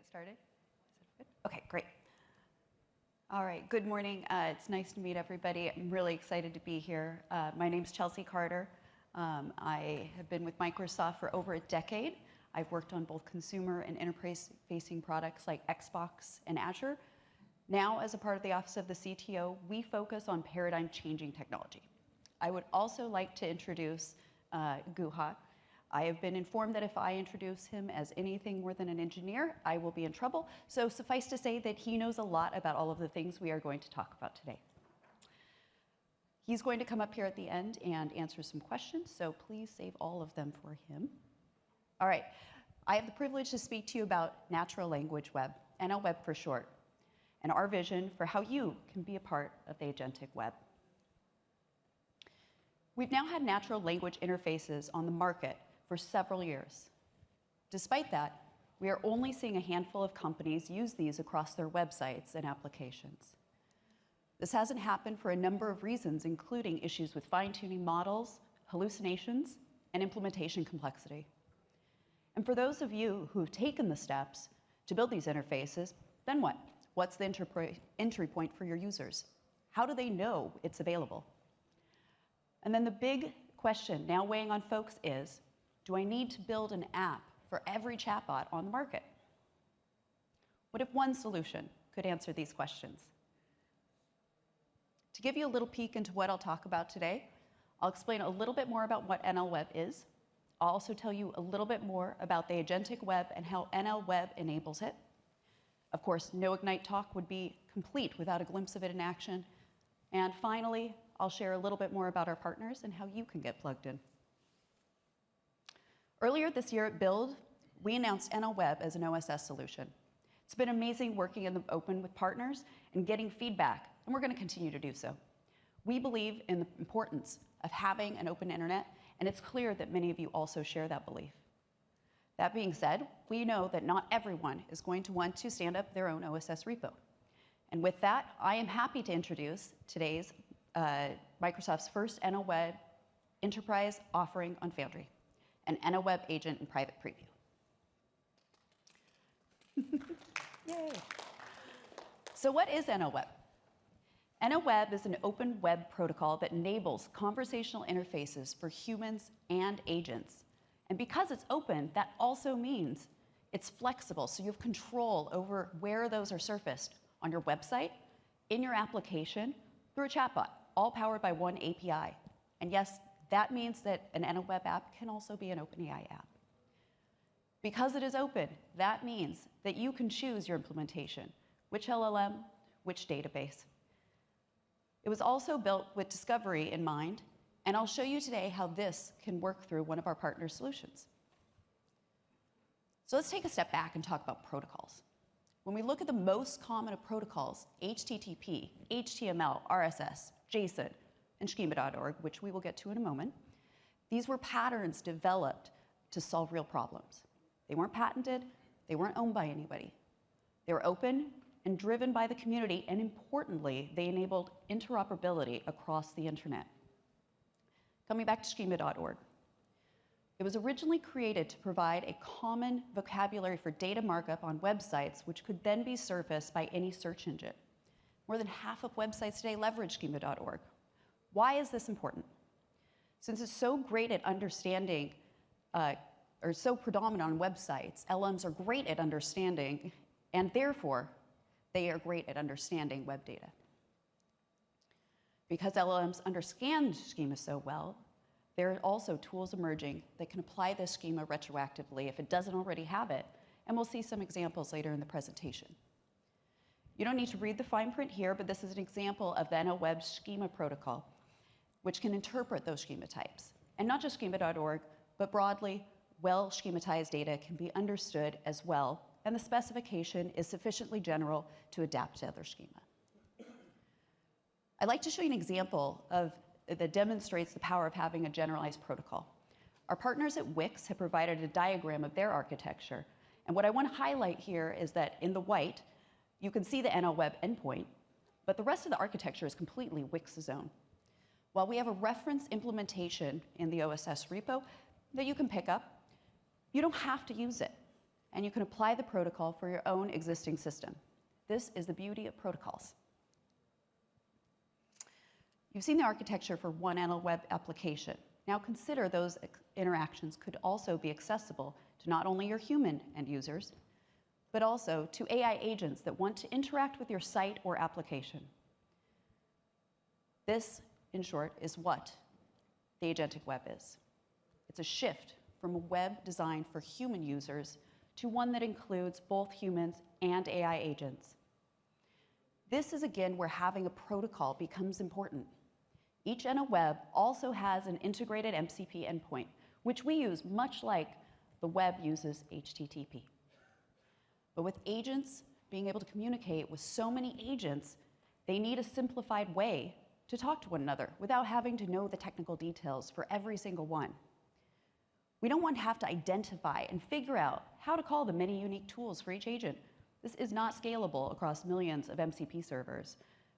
get started? Is that good? Okay, great. All right, good morning. It's nice to meet everybody. I'm really excited to be here. My name's Chelsea Carter. I have been with Microsoft for over a decade. I've worked on both consumer and enterprise-facing products like Xbox and Azure. Now, as a part of the Office of the CTO, we focus on paradigm-changing technology. I would also like to introduce Guha. I have been informed that if I introduce him as anything more than an engineer, I will be in trouble. So suffice to say that he knows a lot about all of the things we are going to talk about today. He's going to come up here at the end and answer some questions, so please save all of them for him. All right, I have the privilege to speak to you about natural language web, NLWeb for short, and our vision for how you can be a part of the Agentic Web. We've now had natural language interfaces on the market for several years. Despite that, we are only seeing a handful of companies use these across their websites and applications. This hasn't happened for a number of reasons, including issues with fine-tuning models, hallucinations, and implementation complexity. And for those of you who have taken the steps to build these interfaces, then what? What's the entry point for your users? How do they know it's available? And then the big question now weighing on folks is, do I need to build an app for every chatbot on the market? What if one solution could answer these questions? To give you a little peek into what I'll talk about today, I'll explain a little bit more about what NLWeb is. I'll also tell you a little bit more about the Agentic Web and how NLWeb enables it. Of course, no Ignite talk would be complete without a glimpse of it in action. And finally, I'll share a little bit more about our partners and how you can get plugged in. Earlier this year at Build, we announced NLWeb as an OSS solution. It's been amazing working in the open with partners and getting feedback, and we're going to continue to do so. We believe in the importance of having an open internet, and it's clear that many of you also share that belief. That being said, we know that not everyone is going to want to stand up their own OSS repo. And with that, I am happy to introduce today's Microsoft's first NLWeb enterprise offering on Foundry, an NLWeb agent in private preview. Yay. So what is NLWeb? NLWeb is an open web protocol that enables conversational interfaces for humans and agents. And because it's open, that also means it's flexible, so you have control over where those are surfaced on your website, in your application, through a chatbot, all powered by one API. And yes, that means that an NLWeb app can also be an OpenAI app. Because it is open, that means that you can choose your implementation, which LLM, which database. It was also built with discovery in mind, and I'll show you today how this can work through one of our partner solutions. So let's take a step back and talk about protocols. When we look at the most common of protocols, HTTP, HTML, RSS, JSON, and schema.org, which we will get to in a moment, these were patterns developed to solve real problems. They weren't patented, they weren't owned by anybody. They were open and driven by the community, and importantly, they enabled interoperability across the internet. Coming back to schema.org. It was originally created to provide a common vocabulary for data markup on websites, which could then be surfaced by any search engine. More than half of websites today leverage schema.org. Why is this important? Since it's so great at understanding, or so predominant on websites, LLMs are great at understanding, and therefore, they are great at understanding web data. Because LLMs understand schema so well, there are also tools emerging that can apply this schema retroactively if it doesn't already have it, and we'll see some examples later in the presentation. You don't need to read the fine print here, but this is an example of the NLWeb schema protocol, which can interpret those schema types. And not just schema.org, but broadly, well-schematized data can be understood as well, and the specification is sufficiently general to adapt to other schema. I'd like to show you an example that demonstrates the power of having a generalized protocol. Our partners at Wix have provided a diagram of their architecture, and what I want to highlight here is that in the white, you can see the NLWeb endpoint, but the rest of the architecture is completely Wix's own. While we have a reference implementation in the OSS repo that you can pick up, you don't have to use it. and you can apply the protocol for your own existing system. This is the beauty of protocols. You've seen the architecture for one NLWeb application. Now consider those interactions could also be accessible to not only your human end users, but also to AI agents that want to interact with your site or application. This, in short, is what the Agentic Web is. It's a shift from a web designed for human users to one that includes both humans and AI agents. This is, again, where having a protocol becomes important. Each NLWeb also has an integrated MCP endpoint, which we use much like the web uses HTTP. But with agents being able to communicate with so many agents, they need a simplified way to talk to one another without having to know the technical details for every single one. We don't want to have to identify and figure out how to call the many unique tools for each agent. This is not scalable across millions of MCP servers.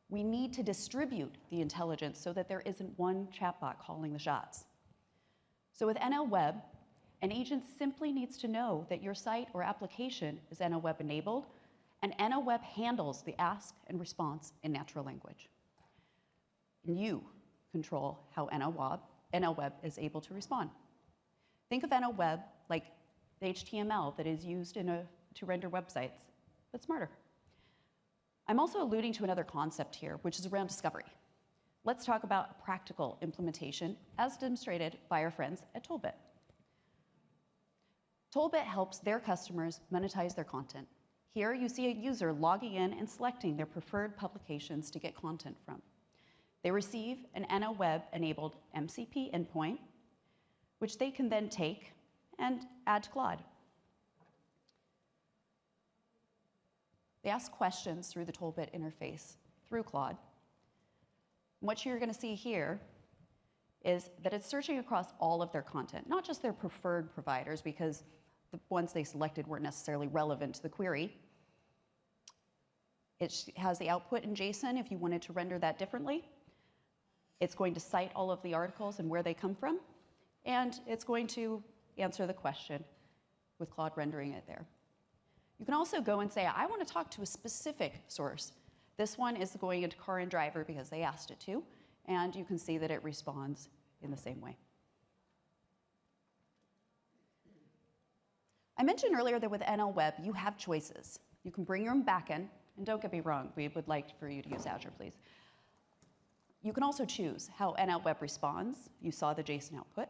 We need to distribute the intelligence so that there isn't one chatbot calling the shots. So with NLWeb, an agent simply needs to know that your site or application is NLWeb enabled, and NLWeb handles the ask and response in natural language. And you control how NLWeb is able to respond. Think of NLWeb like the HTML that is used to render websites, but smarter. I'm also alluding to another concept here, which is around discovery. Let's talk about practical implementation as demonstrated by our friends at Toolbit. Toolbit helps their customers monetize their content. Here you see a user logging in and selecting their preferred publications to get content from. They receive an NLWeb-enabled MCP endpoint, which they can then take and add to Claude. They ask questions through the Toolbit interface through Claude. What you're going to see here is that it's searching across all of their content, not just their preferred providers, because the ones they selected weren't necessarily relevant to the query. It has the output in JSON if you wanted to render that differently. It's going to cite all of the articles and where they come from, and it's going to answer the question with Claude rendering it there. You can also go and say, I want to talk to a specific source. This one is going into car and driver because they asked it to, and you can see that it responds in the same way. I mentioned earlier that with NLWeb, you have choices. You can bring your own backend, and don't get me wrong, we would like for you to use Azure, please. You can also choose how NLWeb responds. You saw the JSON output.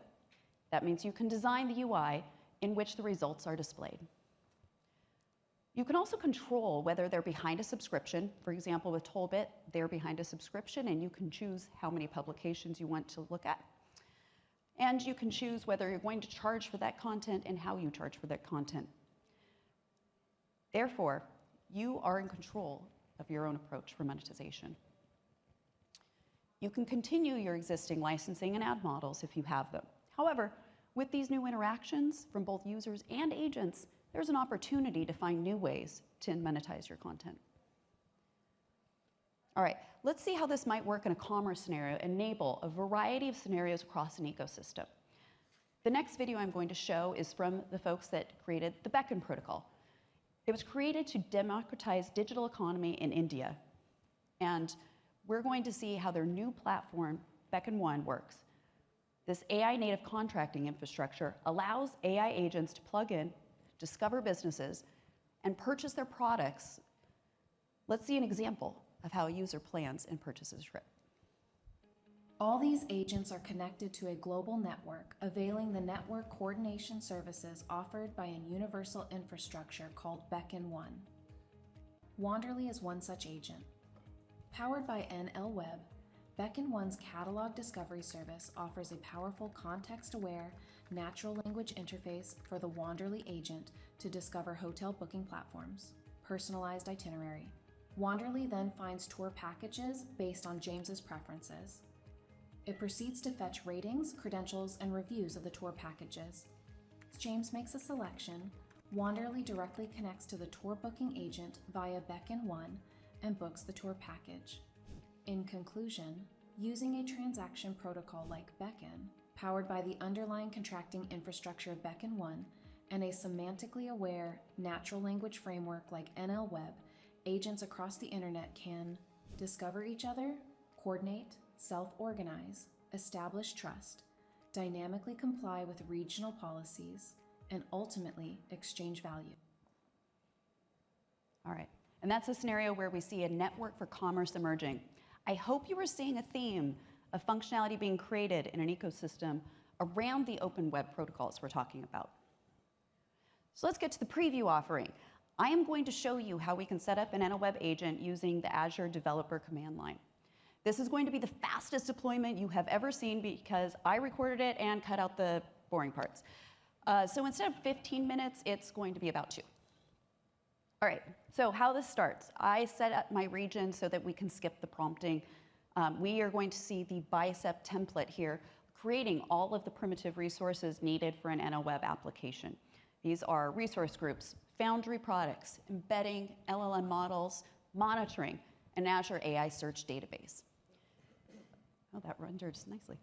That means you can design the UI in which the results are displayed. You can also control whether they're behind a subscription. For example, with Toolbit, they're behind a subscription, and you can choose how many publications you want to look at. And you can choose whether you're going to charge for that content and how you charge for that content. Therefore, you are in control of your own approach for monetization. You can continue your existing licensing and ad models if you have them. However, with these new interactions from both users and agents, there's an opportunity to find new ways to monetize your content. All right, let's see how this might work in a commerce scenario, enable a variety of scenarios across an ecosystem. The next video I'm going to show is from the folks that created the Beckn protocol. It was created to democratize digital economy in India. And we're going to see how their new platform, Beckn 1, works. This AI native contracting infrastructure allows AI agents to plug in, discover businesses, and purchase their products. Let's see an example of how a user plans and purchases a trip. All these agents are connected to a global network, availing the network coordination services offered by a universal infrastructure called Beckn 1. Wanderly is one such agent. Powered by NLWeb, Beckn 1's catalog discovery service offers a powerful context-aware, natural language interface for the Wanderly agent to discover hotel booking platforms, personalized itinerary. Wanderly then finds tour packages based on James's preferences. It proceeds to fetch ratings, credentials, and reviews of the tour packages. As James makes a selection, Wanderly directly connects to the tour booking agent via Beckn 1 and books the tour package. In conclusion, using a transaction protocol like Beckn, powered by the underlying contracting infrastructure of Beckn 1, and a semantically aware natural language framework like NLWeb, agents across the internet can discover each other, coordinate, self-organize, establish trust, dynamically comply with regional policies, and ultimately exchange value. All right, and that's a scenario where we see a network for commerce emerging. I hope you are seeing a theme of functionality being created in an ecosystem around the open web protocols we're talking about. So let's get to the preview offering. I am going to show you how we can set up an NLWeb agent using the Azure developer command line. This is going to be the fastest deployment you have ever seen because I recorded it and cut out the boring parts. So instead of 15 minutes, it's going to be about 2. All right, so how this starts. I set up my region so that we can skip the prompting. We are going to see the bicep template here, creating all of the primitive resources needed for an NLWeb application. These are resource groups, Foundry products, embedding LLM models, monitoring, an Azure AI search database. Oh, that renders nicely.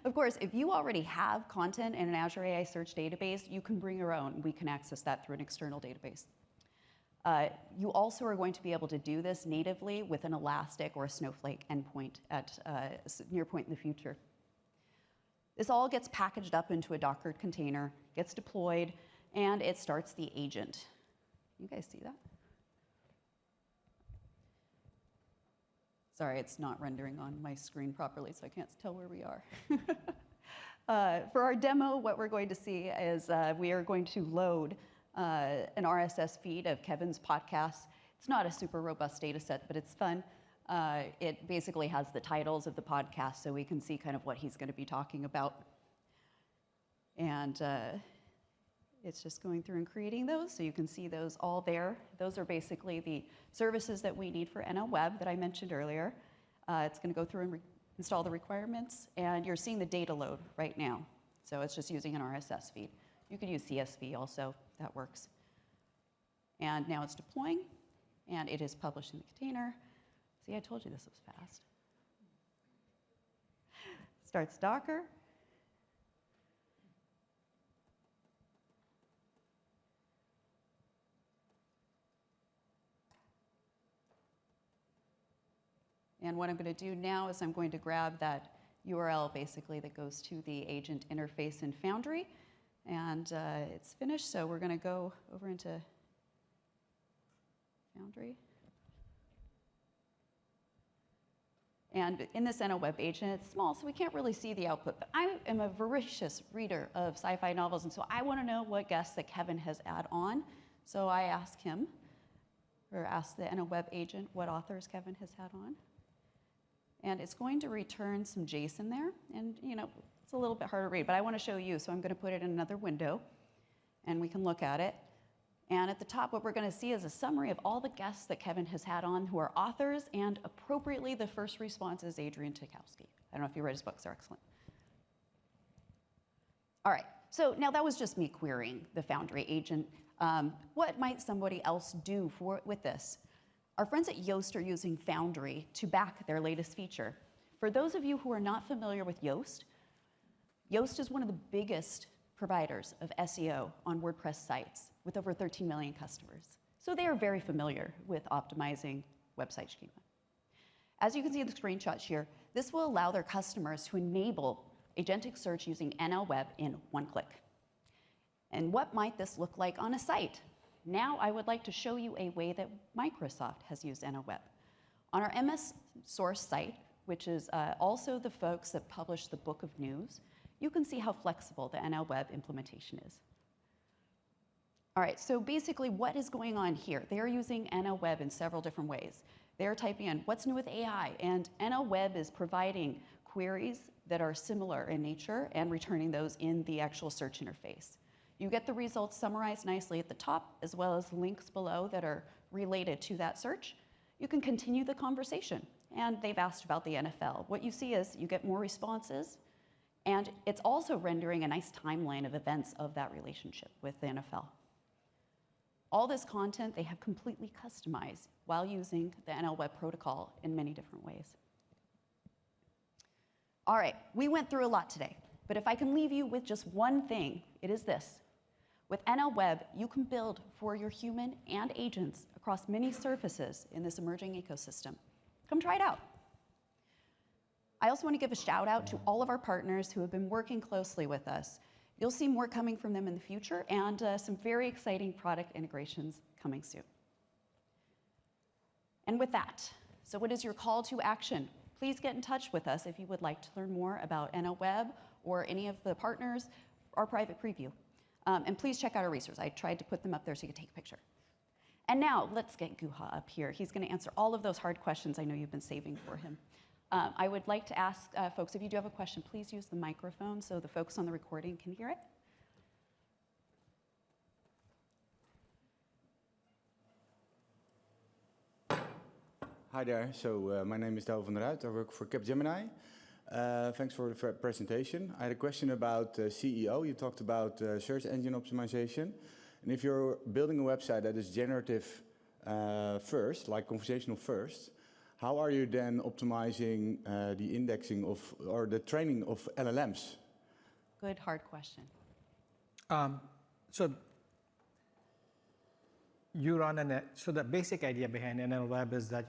Of course, if you already have content in an Azure AI search database, you can bring your own. We can access that through an external database. You also are going to be able to do this natively with an Elastic or a Snowflake endpoint at a near point in the future. This all gets packaged up into a Docker container, gets deployed, and it starts the agent. You guys see that? Sorry, it's not rendering on my screen properly, so I can't tell where we are. For our demo, what we're going to see is we are going to load an RSS feed of Kevin's podcasts. It's not a super robust data set, but it's fun. It basically has the titles of the podcast, so we can see kind of what he's going to be talking about. And it's just going through and creating those, so you can see those all there. Those are basically the services that we need for NLWeb that I mentioned earlier. It's going to go through and install the requirements, and you're seeing the data load right now. So it's just using an RSS feed. You could use CSV also, that works. And now it's deploying, and it is published in the container. See, I told you this was fast. Starts Docker. And what I'm going to do now is I'm going to grab that URL basically that goes to the agent interface in Foundry. And it's finished, so we're going to go over into Foundry. And in this NLWeb agent, it's small, so we can't really see the output. But I am a voracious reader of sci-fi novels, and so I want to know what guests that Kevin has added on. So I ask him, or ask the NLWeb agent, what authors Kevin has had on. And it's going to return some JSON there. And you know, it's a little bit hard to read, but I want to show you, so I'm going to put it in another window, and we can look at it. And at the top, what we're going to see is a summary of all the guests that Kevin has had on who are authors, and appropriately, the first response is 𝗦𝗽𝗀𝗀𝗀𝗀𝗀. I don't know if you read his books, they're excellent. All right, so now that was just me querying the Foundry agent. What might somebody else do with this? Our friends at Yoast are using Foundry to back their latest feature. For those of you who are not familiar with Yoast, Yoast is one of the biggest providers of SEO on WordPress sites with over 13 million customers. So they are very familiar with optimizing website schema. As you can see in the screenshots here, this will allow their customers to enable agentic search using NLWeb in one click. And what might this look like on a site? Now I would like to show you a way that Microsoft has used NLWeb. On our MS Source site, which is also the folks that publish the Book of News, you can see how flexible the NLWeb implementation is. All right, so basically what is going on here? They are using NLWeb in several different ways. They're typing in, what's new with AI? And NLWeb is providing queries that are similar in nature and returning those in the actual search interface. You get the results summarized nicely at the top, as well as links below that are related to that search. You can continue the conversation. And they've asked about the NFL. What you see is you get more responses, and it's also rendering a nice timeline of events of that relationship with the NFL. All this content they have completely customized while using the NLWeb protocol in many different ways. All right, we went through a lot today, but if I can leave you with just one thing, it is this. With NLWeb, you can build for your human and agents across many surfaces in this emerging ecosystem. Come try it out. I also want to give a shout out to all of our partners who have been working closely with us. You'll see more coming from them in the future and some very exciting product integrations coming soon. And with that, so what is your call to action? Please get in touch with us if you would like to learn more about NLWeb or any of the partners, our private preview. And please check out our resources. I tried to put them up there so you could take a picture. And now let's get Guha up here. He's going to answer all of those hard questions I know you've been saving for him. I would like to ask folks, if you do have a question, please use the microphone so the folks on the recording can hear it. Hi there. So my name is 𝗦𝗽𝗲𝗸𝗏. I work for Capgemini. Thanks for the presentation. I had a question about CEO. You talked about search engine optimization. And if you're building a website that is generative first, like conversational first, how are you then optimizing the indexing of, or the training of LLMs? Good, hard question. So you run so the basic idea behind NLWeb is that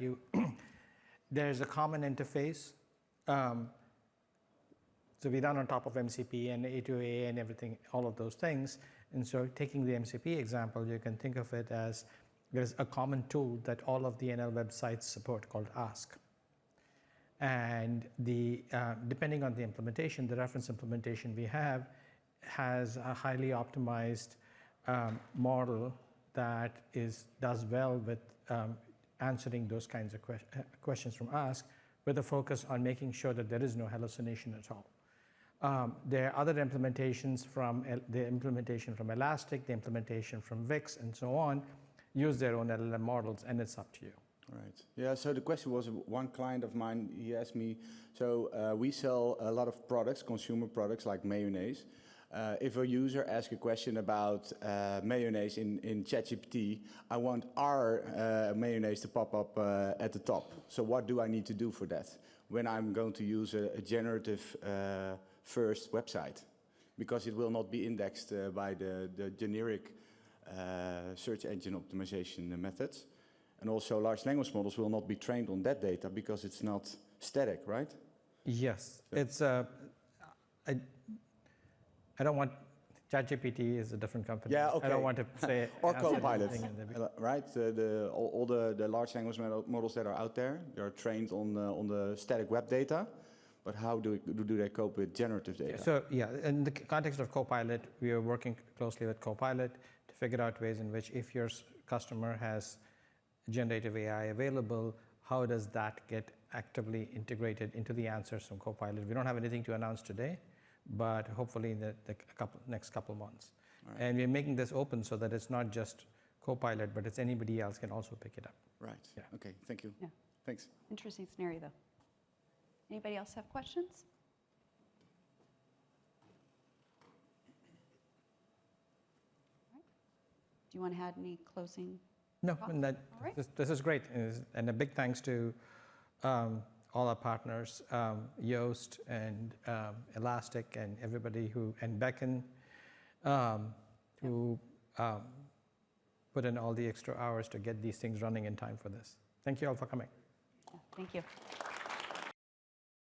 there's a common interface. So we run on top of MCP and A2A and everything, all of those things. And so taking the MCP example, you can think of it as there's a common tool that all of the NLWeb sites support called Ask. And depending on the implementation, the reference implementation we have has a highly optimized model that does well with answering those kinds of questions from Ask, with a focus on making sure that there is no hallucination at all. There are other implementations from the implementation from Elastic, the implementation from Wix, and so on, use their own LLM models, and it's up to you. Right. Yeah, so the question was, one client of mine, he asked me, so we sell a lot of products, consumer products like mayonnaise. If a user asks a question about mayonnaise in ChatGPT, I want our mayonnaise to pop up at the top. So what do I need to do for that when I'm going to use a generative first website? Because it will not be indexed by the generic search engine optimization methods. And also large language models will not be trained on that data because it's not static, right? Yes. So it's I don't want, ChatGPT is a different company. Yeah, okay. I don't want to say or Copilot, right? All the large language models that are out there, they are trained on the static web data. But how do they cope with generative data? So yeah, in the context of Copilot, we are working closely with Copilot to figure out ways in which, if your customer has generative AI available, how does that get actively integrated into the answers from Copilot? We don't have anything to announce today, but hopefully in the next couple months. Right. And we're making this open so that it's not just Copilot, but it's anybody else can also pick it up. Right. Yeah. Okay. Thank you. Yeah. Thanks. Interesting scenario, though. Anybody else have questions? All right. Do you want to add any closing? No, and that, right. This is great. And a big thanks to all our partners, Yoast and Elastic and everybody and Beckn, who put in all the extra hours to get these things running in time for this. Thank you all for coming. Yeah, thank you.